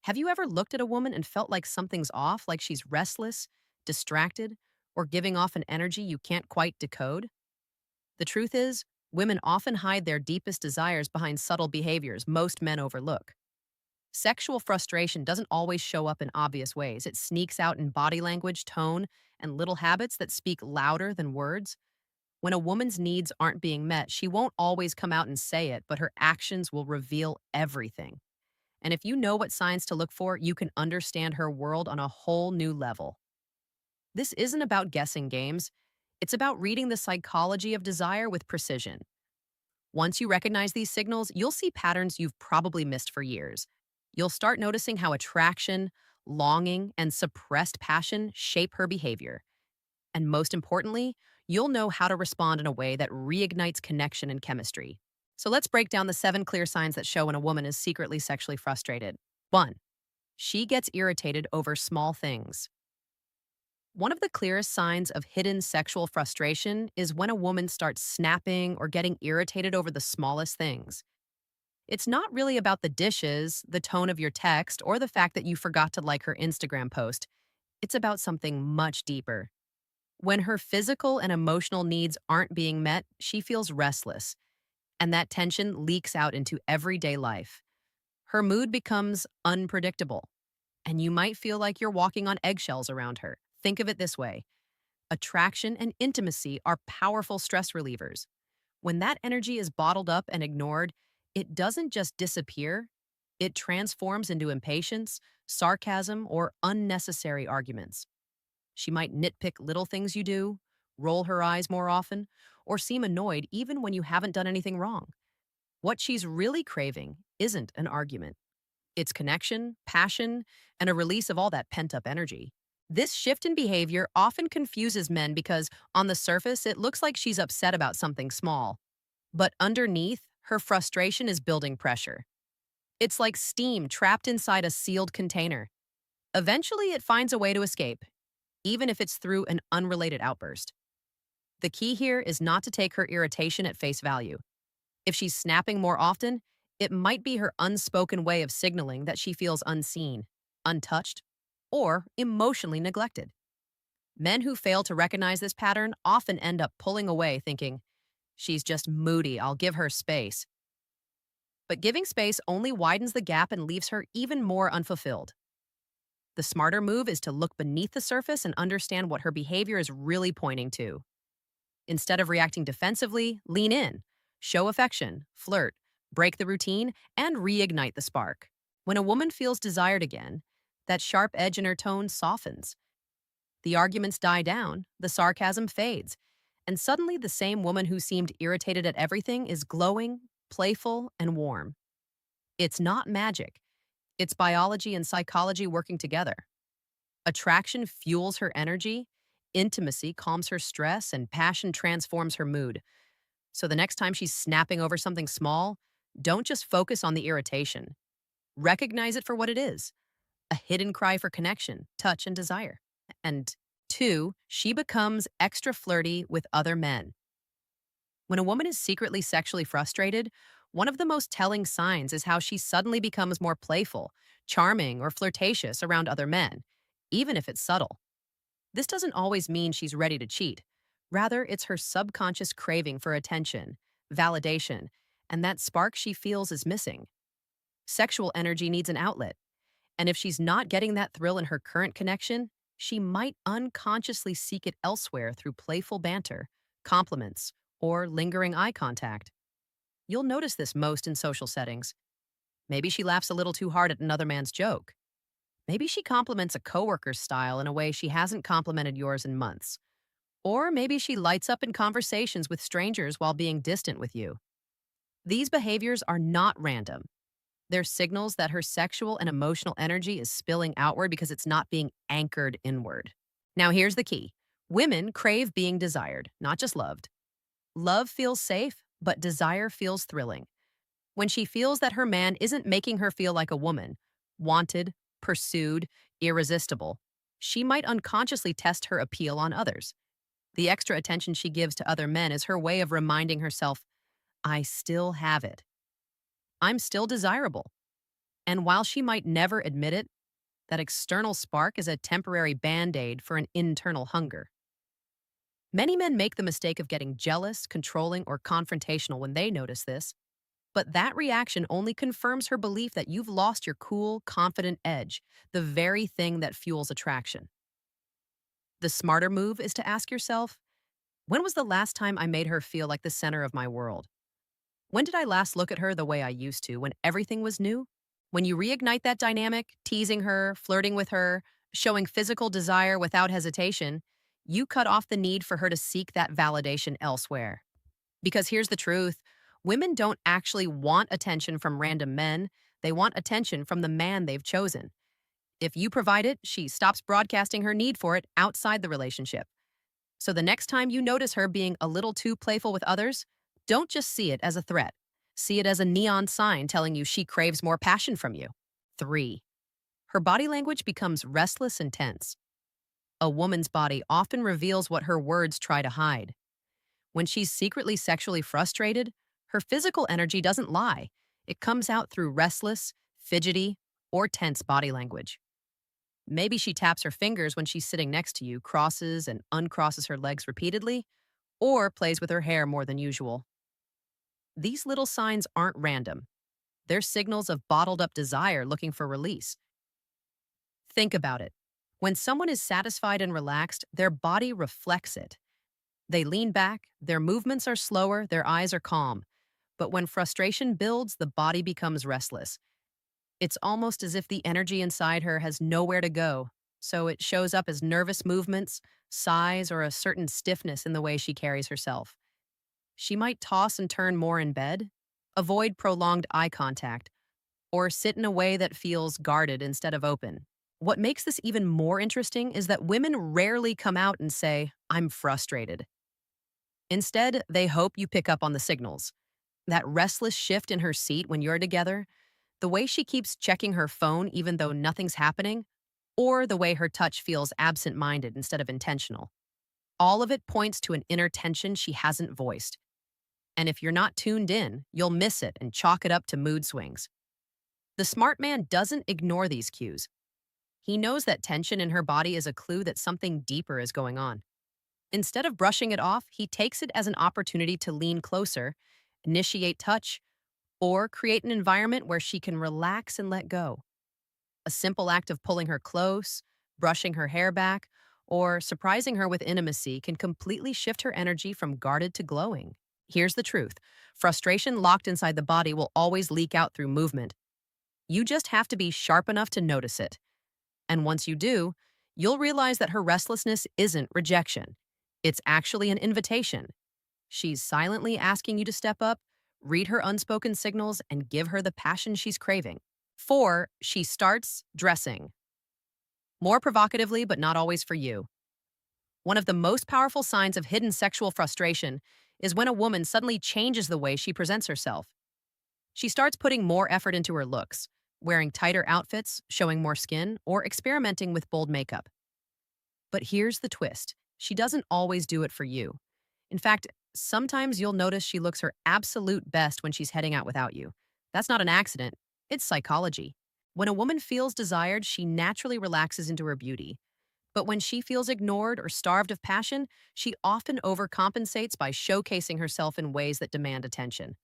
Have you ever looked at a woman and felt like something's off, like she's restless, distracted, or giving off an energy you can't quite decode? The truth is, women often hide their deepest desires behind subtle behaviors most men overlook. Sexual frustration doesn't always show up in obvious ways. It sneaks out in body language, tone, and little habits that speak louder than words. When a woman's needs aren't being met, she won't always come out and say it, but her actions will reveal everything. And if you know what signs to look for, you can understand her world on a whole new level. This isn't about guessing games, it's about reading the psychology of desire with precision. Once you recognize these signals, you'll see patterns you've probably missed for years. You'll start noticing how attraction, longing, and suppressed passion shape her behavior. And most importantly, you'll know how to respond in a way that reignites connection and chemistry. So let's break down the 7 clear signs that show when a woman is secretly sexually frustrated. 1. She gets irritated over small things. One of the clearest signs of hidden sexual frustration is when a woman starts snapping or getting irritated over the smallest things. It's not really about the dishes, the tone of your text, or the fact that you forgot to like her Instagram post. It's about something much deeper. When her physical and emotional needs aren't being met, she feels restless, and that tension leaks out into everyday life. Her mood becomes unpredictable, and you might feel like you're walking on eggshells around her. Think of it this way: attraction and intimacy are powerful stress relievers. When that energy is bottled up and ignored, it doesn't just disappear, it transforms into impatience, sarcasm, or unnecessary arguments. She might nitpick little things you do, roll her eyes more often, or seem annoyed even when you haven't done anything wrong. What she's really craving isn't an argument. It's connection, passion, and a release of all that pent up energy. This shift in behavior often confuses men because, on the surface, it looks like she's upset about something small. But underneath, her frustration is building pressure. It's like steam trapped inside a sealed container. Eventually, it finds a way to escape, even if it's through an unrelated outburst. The key here is not to take her irritation at face value. If she's snapping more often, it might be her unspoken way of signaling that she feels unseen, untouched, or emotionally neglected. Men who fail to recognize this pattern often end up pulling away thinking, "She's just moody, I'll give her space." But giving space only widens the gap and leaves her even more unfulfilled. The smarter move is to look beneath the surface and understand what her behavior is really pointing to. Instead of reacting defensively, lean in, show affection, flirt, break the routine, and reignite the spark. When a woman feels desired again, that sharp edge in her tone softens. The arguments die down, the sarcasm fades, and suddenly the same woman who seemed irritated at everything is glowing, playful, and warm. It's not magic, it's biology and psychology working together. Attraction fuels her energy, intimacy calms her stress, and passion transforms her mood. So the next time she's snapping over something small, don't just focus on the irritation. Recognize it for what it is: a hidden cry for connection, touch, and desire. And 2, she becomes extra flirty with other men. When a woman is secretly sexually frustrated, one of the most telling signs is how she suddenly becomes more playful, charming, or flirtatious around other men, even if it's subtle. This doesn't always mean she's ready to cheat. Rather, it's her subconscious craving for attention, validation, and that spark she feels is missing. Sexual energy needs an outlet, and if she's not getting that thrill in her current connection, she might unconsciously seek it elsewhere through playful banter, compliments, or lingering eye contact. You'll notice this most in social settings. Maybe she laughs a little too hard at another man's joke. Maybe she compliments a coworker's style in a way she hasn't complimented yours in months. Or maybe she lights up in conversations with strangers while being distant with you. These behaviors are not random. They're signals that her sexual and emotional energy is spilling outward because it's not being anchored inward. Now, here's the key: women crave being desired, not just loved. Love feels safe, but desire feels thrilling. When she feels that her man isn't making her feel like a woman, wanted, pursued, irresistible, she might unconsciously test her appeal on others. The extra attention she gives to other men is her way of reminding herself, "I still have it. I'm still desirable." And while she might never admit it, that external spark is a temporary band aid for an internal hunger. Many men make the mistake of getting jealous, controlling, or confrontational when they notice this, but that reaction only confirms her belief that you've lost your cool, confident edge, the very thing that fuels attraction. The smarter move is to ask yourself, when was the last time I made her feel like the center of my world? When did I last look at her the way I used to when everything was new? When you reignite that dynamic, teasing her, flirting with her, showing physical desire without hesitation, you cut off the need for her to seek that validation elsewhere. Because here's the truth, women don't actually want attention from random men, they want attention from the man they've chosen. If you provide it, she stops broadcasting her need for it outside the relationship. So the next time you notice her being a little too playful with others, don't just see it as a threat. See it as a neon sign telling you she craves more passion from you. 3. Her body language becomes restless and tense. A woman's body often reveals what her words try to hide. When she's secretly sexually frustrated, her physical energy doesn't lie. It comes out through restless, fidgety, or tense body language. Maybe she taps her fingers when she's sitting next to you, crosses and uncrosses her legs repeatedly, or plays with her hair more than usual. These little signs aren't random. They're signals of bottled up desire looking for release. Think about it. When someone is satisfied and relaxed, their body reflects it. They lean back, their movements are slower, their eyes are calm. But when frustration builds, the body becomes restless. It's almost as if the energy inside her has nowhere to go, so it shows up as nervous movements, sighs, or a certain stiffness in the way she carries herself. She might toss and turn more in bed, avoid prolonged eye contact, or sit in a way that feels guarded instead of open. What makes this even more interesting is that women rarely come out and say, "I'm frustrated." Instead, they hope you pick up on the signals. That restless shift in her seat when you're together, the way she keeps checking her phone even though nothing's happening, or the way her touch feels absent minded instead of intentional. All of it points to an inner tension she hasn't voiced. And if you're not tuned in, you'll miss it and chalk it up to mood swings. The smart man doesn't ignore these cues. He knows that tension in her body is a clue that something deeper is going on. Instead of brushing it off, he takes it as an opportunity to lean closer, initiate touch, or create an environment where she can relax and let go. A simple act of pulling her close, brushing her hair back, or surprising her with intimacy can completely shift her energy from guarded to glowing. Here's the truth. Frustration locked inside the body will always leak out through movement. You just have to be sharp enough to notice it. And once you do, you'll realize that her restlessness isn't rejection. It's actually an invitation. She's silently asking you to step up, read her unspoken signals, and give her the passion she's craving. 4. She starts dressing. More provocatively, but not always for you. One of the most powerful signs of hidden sexual frustration is when a woman suddenly changes the way she presents herself. She starts putting more effort into her looks, wearing tighter outfits, showing more skin, or experimenting with bold makeup. But here's the twist. She doesn't always do it for you. In fact, sometimes you'll notice she looks her absolute best when she's heading out without you. That's not an accident. It's psychology. When a woman feels desired, she naturally relaxes into her beauty. But when she feels ignored or starved of passion, she often overcompensates by showcasing herself in ways that demand attention.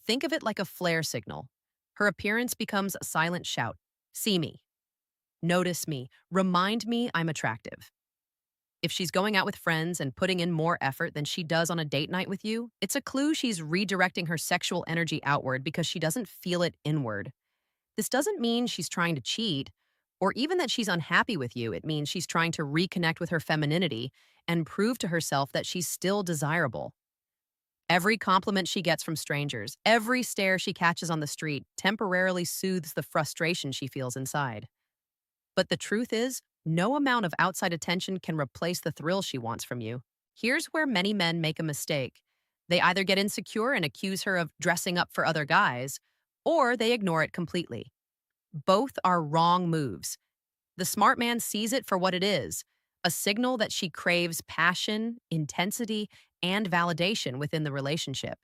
Think of it like a flare signal. Her appearance becomes a silent shout. See me. Notice me. Remind me I'm attractive. If she's going out with friends and putting in more effort than she does on a date night with you, it's a clue she's redirecting her sexual energy outward because she doesn't feel it inward. This doesn't mean she's trying to cheat or even that she's unhappy with you. It means she's trying to reconnect with her femininity and prove to herself that she's still desirable. Every compliment she gets from strangers, every stare she catches on the street temporarily soothes the frustration she feels inside. But the truth is, no amount of outside attention can replace the thrill she wants from you. Here's where many men make a mistake. They either get insecure and accuse her of dressing up for other guys, or they ignore it completely. Both are wrong moves. The smart man sees it for what it is, a signal that she craves passion, intensity, and validation within the relationship.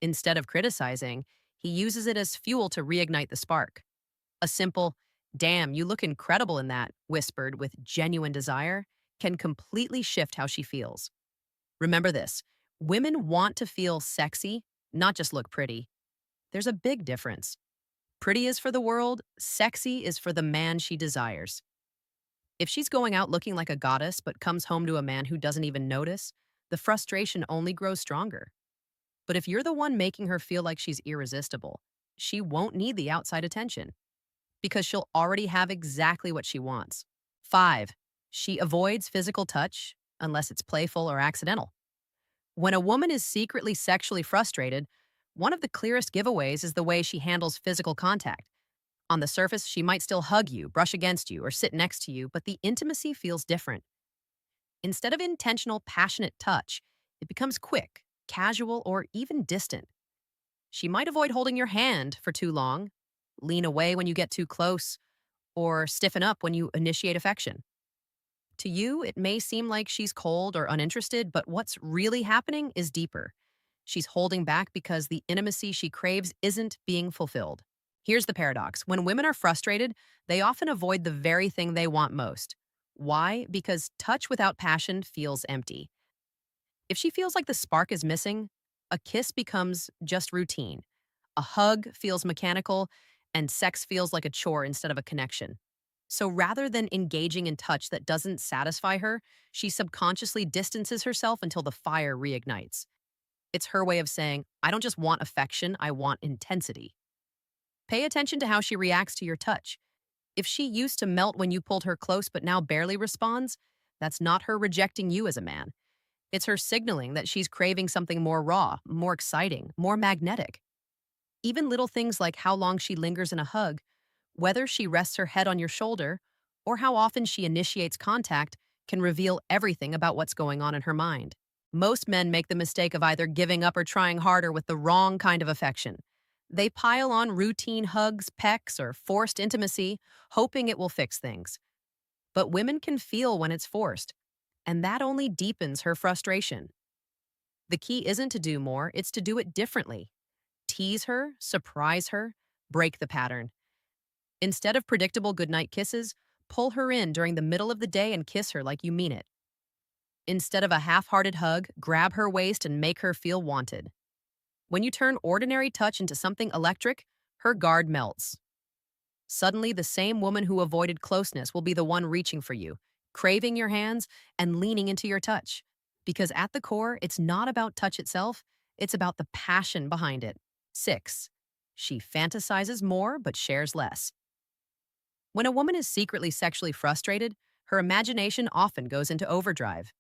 Instead of criticizing, he uses it as fuel to reignite the spark. A simple, damn, you look incredible in that, whispered with genuine desire, can completely shift how she feels. Remember this: women want to feel sexy, not just look pretty. There's a big difference. Pretty is for the world, sexy is for the man she desires. If she's going out looking like a goddess but comes home to a man who doesn't even notice, the frustration only grows stronger. But if you're the one making her feel like she's irresistible, she won't need the outside attention because she'll already have exactly what she wants. 5. She avoids physical touch unless it's playful or accidental. When a woman is secretly sexually frustrated, one of the clearest giveaways is the way she handles physical contact. On the surface, she might still hug you, brush against you, or sit next to you, but the intimacy feels different. Instead of intentional, passionate touch, it becomes quick, casual, or even distant. She might avoid holding your hand for too long, lean away when you get too close, or stiffen up when you initiate affection. To you, it may seem like she's cold or uninterested, but what's really happening is deeper. She's holding back because the intimacy she craves isn't being fulfilled. Here's the paradox: when women are frustrated, they often avoid the very thing they want most. Why? Because touch without passion feels empty. If she feels like the spark is missing, a kiss becomes just routine. A hug feels mechanical, and sex feels like a chore instead of a connection. So rather than engaging in touch that doesn't satisfy her, she subconsciously distances herself until the fire reignites. It's her way of saying, I don't just want affection, I want intensity. Pay attention to how she reacts to your touch. If she used to melt when you pulled her close but now barely responds, that's not her rejecting you as a man. It's her signaling that she's craving something more raw, more exciting, more magnetic. Even little things like how long she lingers in a hug, whether she rests her head on your shoulder, or how often she initiates contact can reveal everything about what's going on in her mind. Most men make the mistake of either giving up or trying harder with the wrong kind of affection. They pile on routine hugs, pecks, or forced intimacy, hoping it will fix things. But women can feel when it's forced, and that only deepens her frustration. The key isn't to do more, it's to do it differently. Tease her, surprise her, break the pattern. Instead of predictable goodnight kisses, pull her in during the middle of the day and kiss her like you mean it. Instead of a half-hearted hug, grab her waist and make her feel wanted. When you turn ordinary touch into something electric, her guard melts. Suddenly, the same woman who avoided closeness will be the one reaching for you, craving your hands and leaning into your touch. Because at the core, it's not about touch itself, it's about the passion behind it. 6. She fantasizes more but shares less. When a woman is secretly sexually frustrated, her imagination often goes into overdrive.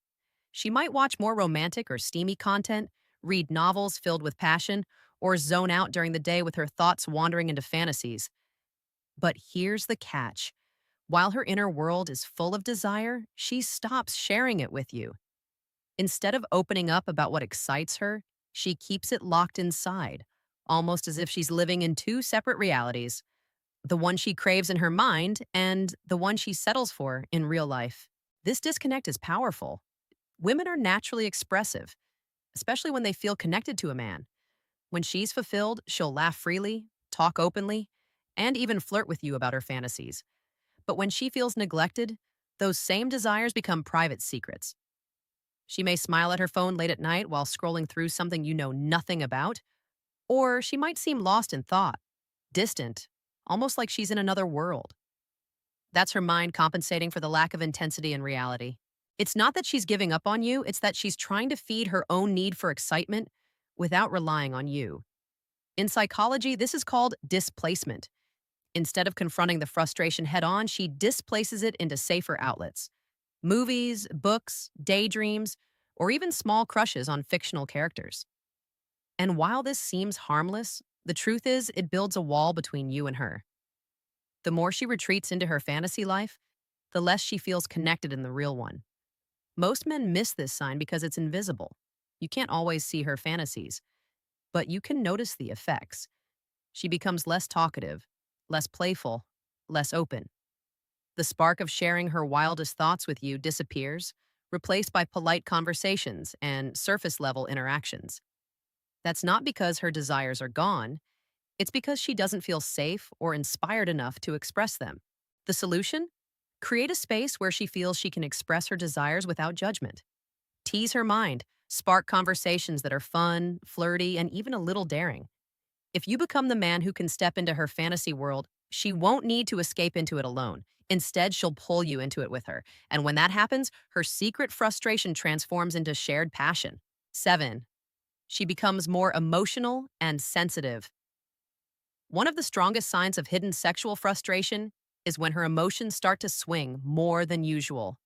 She might watch more romantic or steamy content, read novels filled with passion, or zone out during the day with her thoughts wandering into fantasies. But here's the catch: while her inner world is full of desire, she stops sharing it with you. Instead of opening up about what excites her, she keeps it locked inside, almost as if she's living in two separate realities: the one she craves in her mind and the one she settles for in real life. This disconnect is powerful. Women are naturally expressive, especially when they feel connected to a man. When she's fulfilled, she'll laugh freely, talk openly, and even flirt with you about her fantasies. But when she feels neglected, those same desires become private secrets. She may smile at her phone late at night while scrolling through something you know nothing about, or she might seem lost in thought, distant, almost like she's in another world. That's her mind compensating for the lack of intensity in reality. It's not that she's giving up on you, it's that she's trying to feed her own need for excitement without relying on you. In psychology, this is called displacement. Instead of confronting the frustration head on, she displaces it into safer outlets: movies, books, daydreams, or even small crushes on fictional characters. And while this seems harmless, the truth is it builds a wall between you and her. The more she retreats into her fantasy life, the less she feels connected in the real one. Most men miss this sign because it's invisible. You can't always see her fantasies, but you can notice the effects. She becomes less talkative, less playful, less open. The spark of sharing her wildest thoughts with you disappears, replaced by polite conversations and surface level interactions. That's not because her desires are gone, It's because she doesn't feel safe or inspired enough to express them. The solution? Create a space where she feels she can express her desires without judgment. Tease her mind, spark conversations that are fun, flirty, and even a little daring. If you become the man who can step into her fantasy world, she won't need to escape into it alone. Instead, she'll pull you into it with her. And when that happens, her secret frustration transforms into shared passion. 7. She becomes more emotional and sensitive. One of the strongest signs of hidden sexual frustration is when her emotions start to swing more than usual.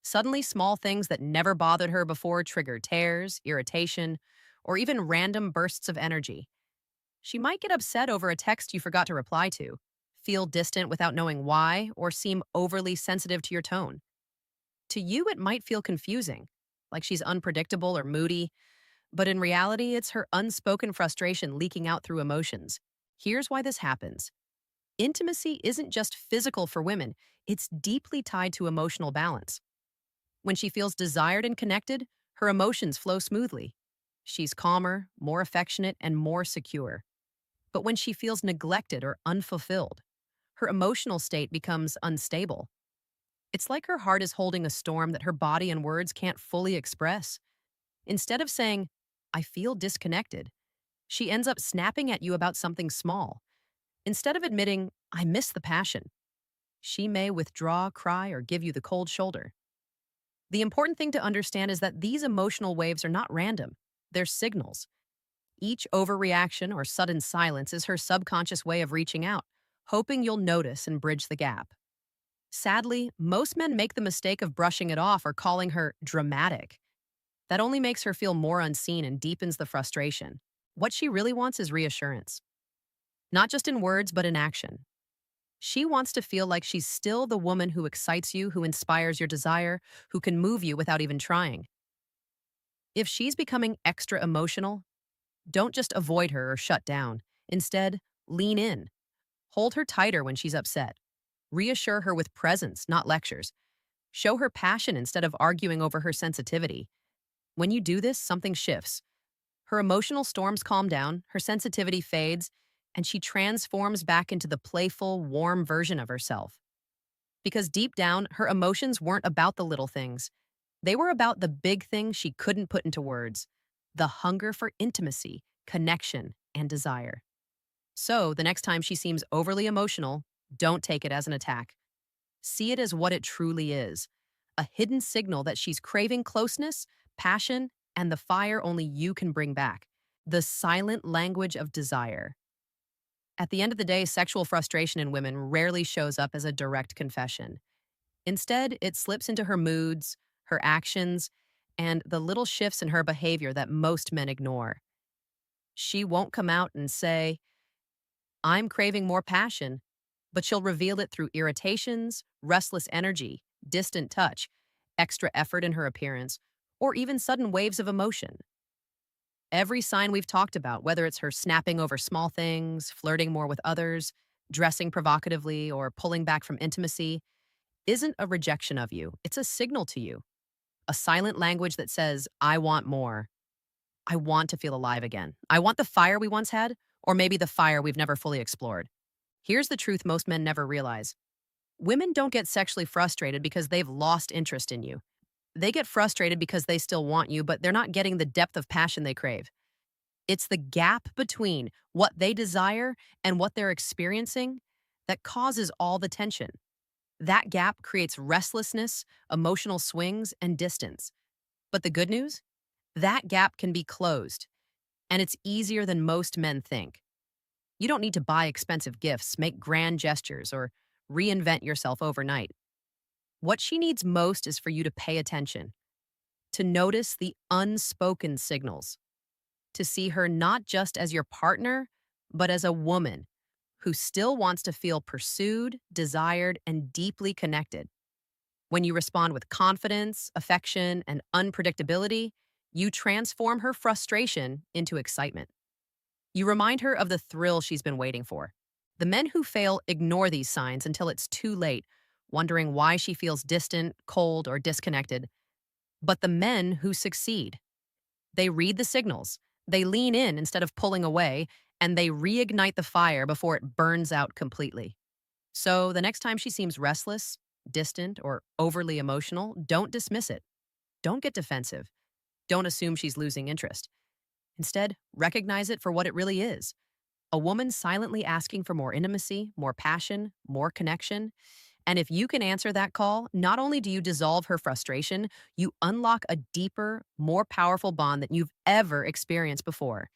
Suddenly, small things that never bothered her before trigger tears, irritation, or even random bursts of energy. She might get upset over a text you forgot to reply to, feel distant without knowing why, or seem overly sensitive to your tone. To you, it might feel confusing, like she's unpredictable or moody, but in reality, it's her unspoken frustration leaking out through emotions. Here's why this happens. Intimacy isn't just physical for women, it's deeply tied to emotional balance. When she feels desired and connected, her emotions flow smoothly. She's calmer, more affectionate, and more secure. But when she feels neglected or unfulfilled, her emotional state becomes unstable. It's like her heart is holding a storm that her body and words can't fully express. Instead of saying, I feel disconnected, she ends up snapping at you about something small. Instead of admitting, I miss the passion, she may withdraw, cry, or give you the cold shoulder. The important thing to understand is that these emotional waves are not random, they're signals. Each overreaction or sudden silence is her subconscious way of reaching out, hoping you'll notice and bridge the gap. Sadly, most men make the mistake of brushing it off or calling her dramatic. That only makes her feel more unseen and deepens the frustration. What she really wants is reassurance, not just in words, but in action. She wants to feel like she's still the woman who excites you, who inspires your desire, who can move you without even trying. If she's becoming extra emotional, don't just avoid her or shut down. Instead, lean in. Hold her tighter when she's upset. Reassure her with presence, not lectures. Show her passion instead of arguing over her sensitivity. When you do this, something shifts. Her emotional storms calm down, her sensitivity fades, and she transforms back into the playful, warm version of herself. Because deep down, her emotions weren't about the little things. They were about the big things she couldn't put into words: the hunger for intimacy, connection, and desire. So, the next time she seems overly emotional, don't take it as an attack. See it as what it truly is: a hidden signal that she's craving closeness, passion, and the fire only you can bring back. The silent language of desire. At the end of the day, sexual frustration in women rarely shows up as a direct confession. Instead, it slips into her moods, her actions, and the little shifts in her behavior that most men ignore. She won't come out and say, I'm craving more passion, but she'll reveal it through irritations, restless energy, distant touch, extra effort in her appearance, or even sudden waves of emotion. Every sign we've talked about, whether it's her snapping over small things, flirting more with others, dressing provocatively, or pulling back from intimacy, isn't a rejection of you. It's a signal to you, a silent language that says, I want more. I want to feel alive again. I want the fire we once had, or maybe the fire we've never fully explored. Here's the truth most men never realize. Women don't get sexually frustrated because they've lost interest in you. They get frustrated because they still want you, but they're not getting the depth of passion they crave. It's the gap between what they desire and what they're experiencing that causes all the tension. That gap creates restlessness, emotional swings, and distance. But the good news? That gap can be closed, and it's easier than most men think. You don't need to buy expensive gifts, make grand gestures, or reinvent yourself overnight. What she needs most is for you to pay attention, to notice the unspoken signals, to see her not just as your partner, but as a woman who still wants to feel pursued, desired, and deeply connected. When you respond with confidence, affection, and unpredictability, you transform her frustration into excitement. You remind her of the thrill she's been waiting for. The men who fail ignore these signs until it's too late, wondering why she feels distant, cold, or disconnected. But the men who succeed, they read the signals, they lean in instead of pulling away, and they reignite the fire before it burns out completely. So the next time she seems restless, distant, or overly emotional, don't dismiss it. Don't get defensive. Don't assume she's losing interest. Instead, recognize it for what it really is: a woman silently asking for more intimacy, more passion, more connection. And if you can answer that call, not only do you dissolve her frustration, you unlock a deeper, more powerful bond than you've ever experienced before.